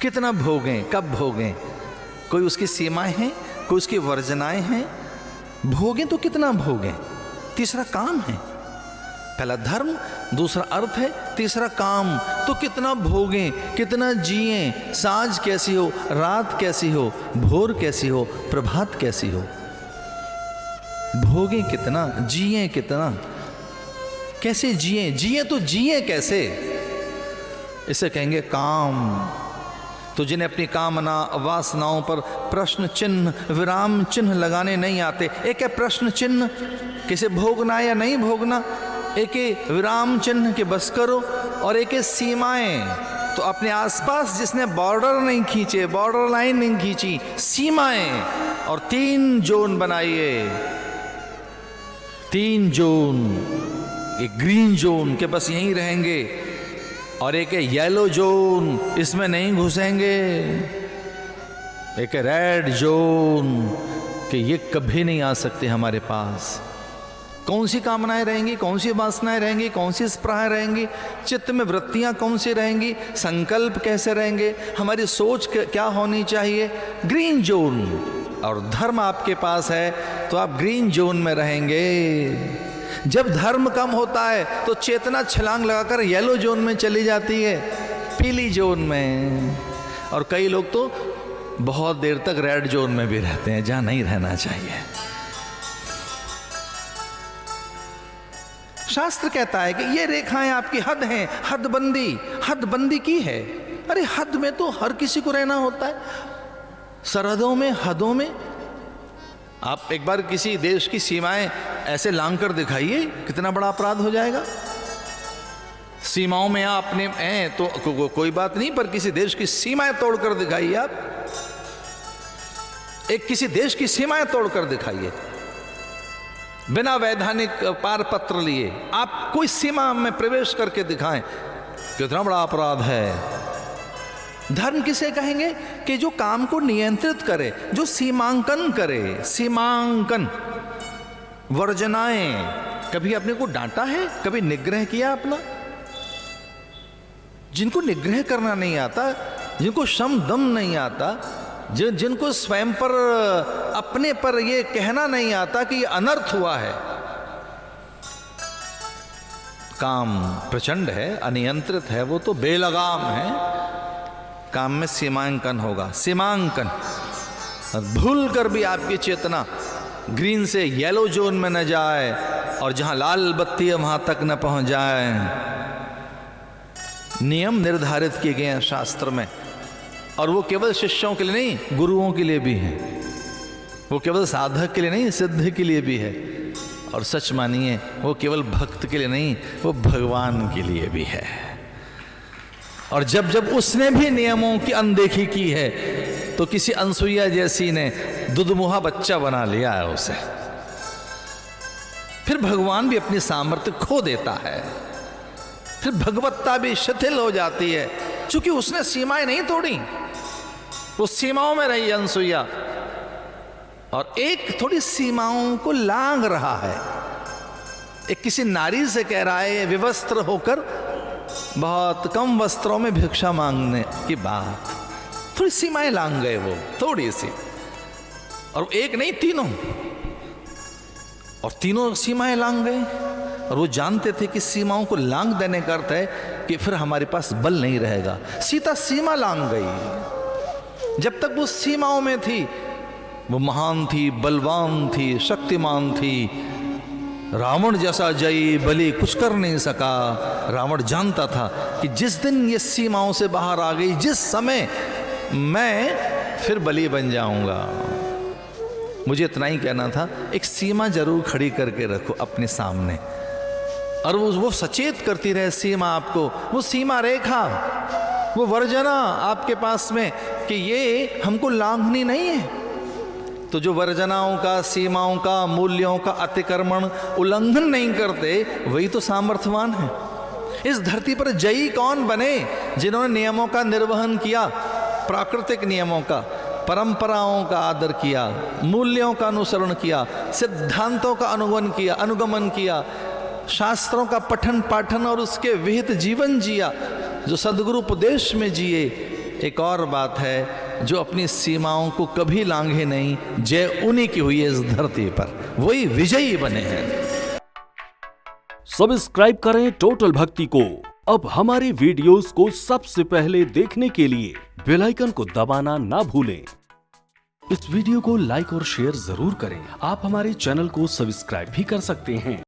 कितना भोगें, कब भोगें, कोई उसकी सीमाएं हैं, कोई उसकी वर्जनाएं हैं। भोगें तो कितना भोगें। तीसरा काम है, पहला धर्म, दूसरा अर्थ है, तीसरा काम। तो कितना भोगें, कितना जिएं, सांझ कैसी हो, रात कैसी हो, भोर कैसी हो, प्रभात कैसी हो। भोगें कितना, जिएं कितना, कैसे जिएं, जिएं तो जिएं कैसे, इसे कहेंगे काम। तो जिन्हें अपनी कामना वासनाओं पर प्रश्न चिन्ह, विराम चिन्ह लगाने नहीं आते, एक है प्रश्न चिन्ह किसे भोगना या नहीं भोगना, एक है विराम चिन्ह के बस करो, और एक है सीमाएं। तो अपने आसपास जिसने बॉर्डर नहीं खींचे, बॉर्डर लाइन नहीं खींची, सीमाएं, और 3 जोन बनाइए, 3 जोन। एक ग्रीन जोन के बस यहीं रहेंगे, और एक है येलो जोन, इसमें नहीं घुसेंगे। एक है रेड जोन कि ये कभी नहीं आ सकते हमारे पास। कौन सी कामनाएं रहेंगी, कौन सी वासनाएं रहेंगी, कौन सी स्पृहाएं रहेंगी, चित्त में वृत्तियां कौन सी रहेंगी, संकल्प कैसे रहेंगे, हमारी सोच क्या होनी चाहिए, ग्रीन जोन। और धर्म आपके पास है तो आप ग्रीन जोन में रहेंगे। जब धर्म कम होता है तो चेतना छलांग लगाकर येलो जोन में चली जाती है, पीली जोन में। और कई लोग तो बहुत देर तक रेड जोन में भी रहते हैं, जहां नहीं रहना चाहिए। शास्त्र कहता है कि ये रेखाएं आपकी हद हैं, हदबंदी की है। अरे हद में तो हर किसी को रहना होता है, सरहदों में, हदों में। आप एक बार किसी देश की सीमाएं ऐसे लांग कर दिखाइए, कितना बड़ा अपराध हो जाएगा। सीमाओं में आप अपने हैं तो कोई बात नहीं, पर किसी देश की सीमाएं तोड़कर दिखाइए। आप एक किसी देश की सीमाएं तोड़कर दिखाइए, बिना वैधानिक पारपत्र लिए आप कोई सीमा में प्रवेश करके दिखाएं, कितना बड़ा अपराध है। धर्म किसे कहेंगे कि जो काम को नियंत्रित करे, जो सीमांकन करे, सीमांकन, वर्जनाएं। कभी अपने को डांटा है, कभी निग्रह किया अपना। जिनको निग्रह करना नहीं आता, जिनको शम दम नहीं आता, जिनको स्वयं पर, अपने पर ये कहना नहीं आता कि ये अनर्थ हुआ है। काम प्रचंड है, अनियंत्रित है, वो तो बेलगाम है। काम में सीमांकन होगा, सीमांकन। भूल कर भी आपकी चेतना ग्रीन से येलो जोन में न जाए, और जहां लाल बत्ती है वहां तक न पहुंच जाए। नियम निर्धारित किए गए हैं शास्त्र में, और वो केवल शिष्यों के लिए नहीं, गुरुओं के लिए भी है। वो केवल साधक के लिए नहीं, सिद्ध के लिए भी है। और सच मानिए, वो केवल भक्त के लिए नहीं, वो भगवान के लिए भी है। और जब जब उसने भी नियमों की अनदेखी की है, तो किसी अनसुईया जैसी ने दुधमुहा बच्चा बना लिया है उसे। फिर भगवान भी अपनी सामर्थ्य खो देता है, फिर भगवत्ता भी शिथिल हो जाती है, क्योंकि उसने सीमाएं नहीं तोड़ी। वो सीमाओं में रही अनसुईया, और एक थोड़ी सीमाओं को लांघ रहा है। एक किसी नारी से कह रहा है, विवस्त्र होकर बहुत कम वस्त्रों में भिक्षा मांगने की बात, थोड़ी सीमाएं लांघ गए वो, थोड़ी सी। और एक नहीं, तीनों, और तीनों सीमाएं लांघ गए। और वो जानते थे कि सीमाओं को लांघ देने का अर्थ है कि फिर हमारे पास बल नहीं रहेगा। सीता सीमा लांघ गई। जब तक वो सीमाओं में थी, वो महान थी, बलवान थी, शक्तिमान थी। रावण जैसा जयी बलि कुछ कर नहीं सका। रावण जानता था कि जिस दिन ये सीमाओं से बाहर आ गई, जिस समय मैं फिर बलि बन जाऊंगा। मुझे इतना ही कहना था, एक सीमा जरूर खड़ी करके रखो अपने सामने, और वो सचेत करती रहे सीमा आपको, वो सीमा रेखा, वो वर्जना आपके पास में कि ये हमको लांघनी नहीं है। तो जो वर्जनाओं का, सीमाओं का, मूल्यों का अतिक्रमण, उल्लंघन नहीं करते, वही तो सामर्थ्यवान है। इस धरती पर जयी कौन बने? जिन्होंने नियमों का निर्वहन किया, प्राकृतिक नियमों का, परंपराओं का आदर किया, मूल्यों का अनुसरण किया, सिद्धांतों का अनुगमन किया, शास्त्रों का पठन पाठन और उसके विहित जीवन जिया, जो सद्गुरु उपदेश में जिए, एक और बात है, जो अपनी सीमाओं को कभी लांघे नहीं, जय उन्हीं की हुई है इस धरती पर, वही विजयी बने हैं। सब्सक्राइब करें टोटल भक्ति को। अब हमारी वीडियोस को सबसे पहले देखने के लिए बेल आइकन को दबाना ना भूलें। इस वीडियो को लाइक और शेयर जरूर करें। आप हमारे चैनल को सब्सक्राइब भी कर सकते हैं।